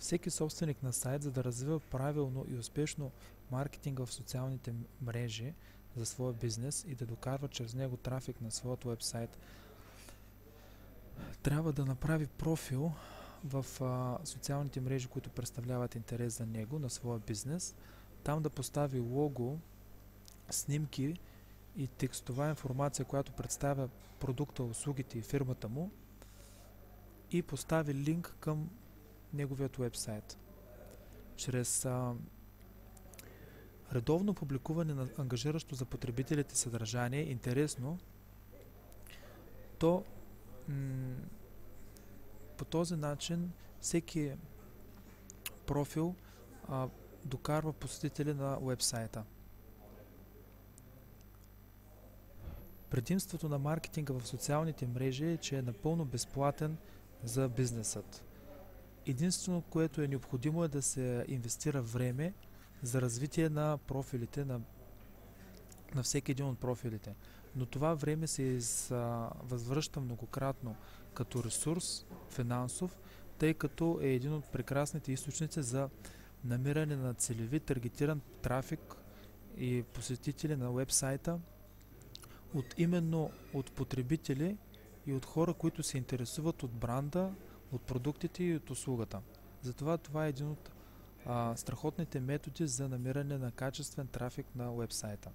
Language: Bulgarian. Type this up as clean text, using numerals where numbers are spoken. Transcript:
Всеки собственик на сайт, за да развива правилно и успешно маркетинга в социалните мрежи за своя бизнес и да докарва чрез него трафик на своят уебсайт, трябва да направи профил в социалните мрежи, които представляват интерес за него, на своя бизнес. Там да постави лого, снимки и текстова информация, която представя продукта, услугите и фирмата му, и постави линк към неговият уебсайт. Чрез редовно публикуване на ангажиращо за потребителите съдържание, интересно, то по този начин всеки профил докарва посетители на уебсайта. Предимството на маркетинга в социалните мрежи е, че е напълно безплатен за бизнесът. Единствено, което е необходимо, е да се инвестира време за развитие на профилите, на всеки един от профилите. Но това време се възвръща многократно като ресурс финансов, тъй като е един от прекрасните източници за намиране на целеви таргетиран трафик и посетители на уебсайта именно от потребители и от хора, които се интересуват от бранда, от продуктите и от услугата. Затова това е един от страхотните методи за намиране на качествен трафик на уебсайта.